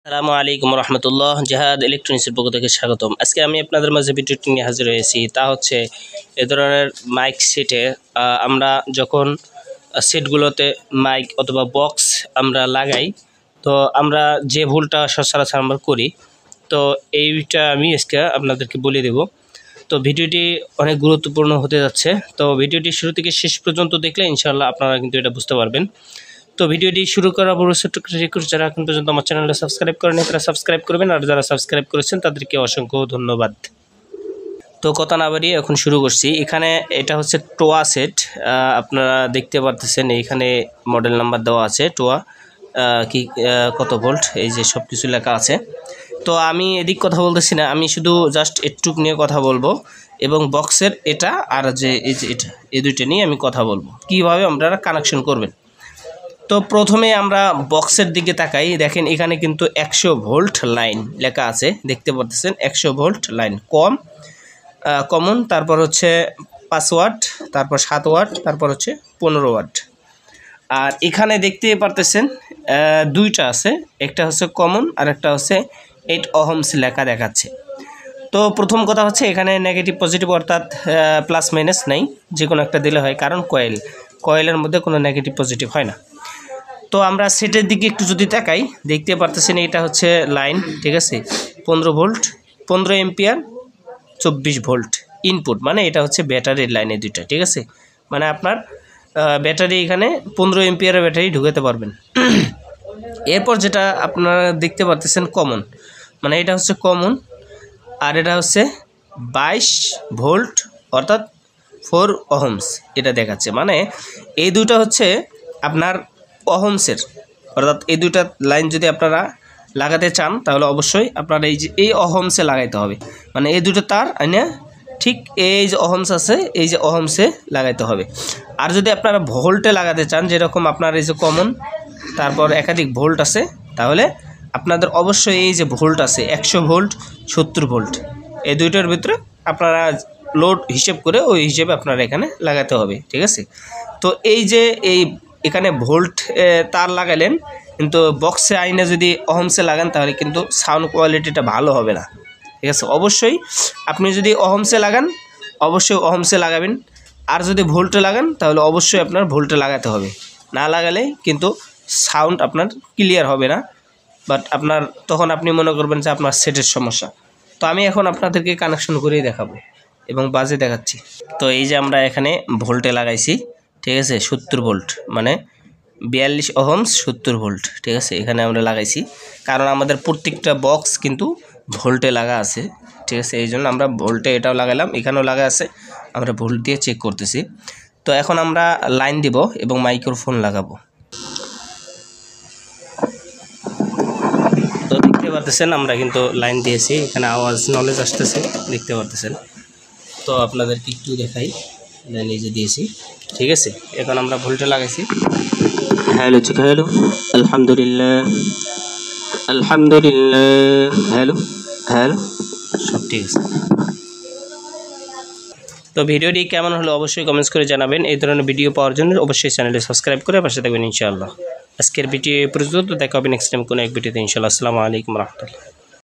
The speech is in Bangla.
আসসালামু আলাইকুম রহমতুল্লাহ। জাহাদ ইলেকট্রনিক্সের পক্ষ থেকে স্বাগতম। আজকে আমি আপনাদের মাঝে ভিডিওটি নিয়ে হাজির হয়েছি। তা হচ্ছে এ ধরনের মাইক সেটে আমরা যখন সেটগুলোতে মাইক অথবা বক্স আমরা লাগাই, তো আমরা যে ভুলটা সচরাচর আমরা করি, তো এইটা আমি আজকে আপনাদেরকে বলে দেব। তো ভিডিওটি অনেক গুরুত্বপূর্ণ হতে যাচ্ছে। তো ভিডিওটি শুরু থেকে শেষ পর্যন্ত দেখলে ইনশাআল্লাহ আপনারা কিন্তু এটা বুঝতে পারবেন। তো ভিডিওটি শুরু করার পর ছোট্ট একটা রিকোয়েস্ট, যারা এখন পর্যন্ত আমার চ্যানেলটা সাবস্ক্রাইব করেনি তারা সাবস্ক্রাইব করবেন, আর যারা সাবস্ক্রাইব করেছেন তাদেরকে অসংখ্য ধন্যবাদ। তো কথা না বাড়িয়ে এখন শুরু করছি। এখানে এটা হচ্ছে টোয়া সেট, আপনারা দেখতে পারতেছেন এইখানে মডেল নাম্বার দেওয়া আছে, টোয়া কি কত ভোল্ট, এই যে সব কিছু লেখা আছে। তো আমি এদিক কথা বলতেছি না, আমি শুধু জাস্ট একটুক নিয়ে কথা বলবো, এবং বক্সের এটা আর যে এই যে এটা, এই দুইটা নিয়ে আমি কথা বলবো কীভাবে আপনারা কানেকশন করবেন। তো প্রথমে আমরা বক্সের দিকে তাকাই। দেখেন এখানে কিন্তু 100 ভোল্ট লাইন লেখা আছে, দেখতে পাচ্ছেন 100 ভোল্ট লাইন কমন, তারপর হচ্ছে 5 ওয়াট, তারপর 7 ওয়াট, তারপর হচ্ছে 15 ওয়াট। আর এখানে দেখতে পারতেছেন দুইটা আছে, একটা হচ্ছে কমন আর একটা হচ্ছে 8 ওহমস লেখা দেখাচ্ছে। তো প্রথম কথা হচ্ছে এখানে নেগেটিভ পজিটিভ অর্থাৎ প্লাস মাইনাস নেই, যে কোনো একটা দিলে হয়, কারণ কয়েলের মধ্যে কোনো নেগেটিভ পজিটিভ হয় না। তো আমরা সেটের দিকে একটু যদি তাকাই, দেখতে পারতেছেন এটা হচ্ছে লাইন, ঠিক আছে, 15 ভোল্ট, 15 এম্পিয়ার, 24 ভোল্ট ইনপুট, মানে এটা হচ্ছে ব্যাটারির লাইনে দুইটা, ঠিক আছে। মানে আপনার ব্যাটারি এখানে 15 এম্পিয়ারের ব্যাটারি ঢুকাতে পারবেন। এরপর যেটা আপনারা দেখতে পারতেছেন কমন, মানে এটা হচ্ছে কমন, আর এটা হচ্ছে 22 ভোল্ট অর্থাৎ 4 ওহমস এটা দেখাচ্ছে। মানে এই দুটো হচ্ছে আপনার ওহমসের, অর্থাৎ এই দুইটা লাইন যদি আপনারা লাগাতে চান তাহলে অবশ্যই আপনারা এই যে এই ওহমসে লাগাইতে হবে। মানে এই দুটো তার আইনা ঠিক এই যে ওহমস আছে এই যে ওহমসে লাগাইতে হবে। আর যদি আপনারা ভোল্টে লাগাতে চান, যেরকম আপনার এই যে কমন তারপর একাধিক ভোল্ট আছে, তাহলে আপনাদের অবশ্যই এই যে ভোল্ট আছে 100 ভোল্ট 70 ভোল্ট এই দুইটার ভিতরে আপনারা লোড হিসেব করে ওই হিসেবে আপনারা এখানে লাগাতে হবে, ঠিক আছে। তো এই যে এখানে ভোল্ট তার লাগালেন, কিন্তু বক্সে আইনে যদি ওহমসে লাগান তাহলে কিন্তু সাউন্ড কোয়ালিটিটা ভালো হবে না, ঠিক আছে। অবশ্যই আপনি যদি ওহমসে লাগান অবশ্যই ওহমসে লাগাবেন, আর যদি ভোল্টে লাগান তাহলে অবশ্যই আপনার ভোল্টে লাগাতে হবে, না লাগালে কিন্তু সাউন্ড আপনার ক্লিয়ার হবে না, বাট আপনার তখন আপনি মনে করবেন যে আপনার সেটের সমস্যা। তো আমি এখন আপনাদেরকে কানেকশন করেই দেখাবো এবং বাজে দেখাচ্ছি। তো এই যে আমরা এখানে ভোল্টে লাগাইছি, ঠিক আছে, 70 ভোল্ট, মানে 42 ওহমস 70 ভোল্ট, ঠিক আছে, এখানে আমরা লাগাইছি, কারণ আমাদের প্রত্যেকটা বক্স কিন্তু ভোল্টে লাগা আছে, ঠিক আছে, এই জন্য আমরা ভোল্টে এটাও লাগাইলাম, এখানেও লাগা আছে, আমরা ভোল্ট দিয়ে চেক করতেছি। তো এখন আমরা লাইন দিব এবং মাইক্রোফোন লাগাবো। তো দেখতে পারতেছেন আমরা কিন্তু লাইন দিয়েছি, এখানে আওয়াজ নলেজ আসতেছে, দেখতে পারতেছেন। তো আপনাদেরকে একটু দেখাই, লাইন এই যে দিয়েছি, ঠিক আছে। এখন আমরা ভোল্টে লাগাইছি, হ্যালো হ্যালো, আলহামদুলিল্লাহ আলহামদুলিল্লাহ, হ্যালো হ্যালো, সব ঠিক আছে। তো ভিডিওটি কেমন হলো অবশ্যই কমেন্টস করে জানাবেন। এই ধরনের ভিডিও পাওয়ার জন্য অবশ্যই চ্যানেলটি সাবস্ক্রাইব করে পাশে থাকবেন ইনশাআল্লাহ। আজকের ভিডিও পর্যন্ত, দেখা হবে নেক্সট টাইম কোনো এক ভিডিওতে ইনশাআল্লাহ। আসসালামু আলাইকুম রহমতুল্লাহ।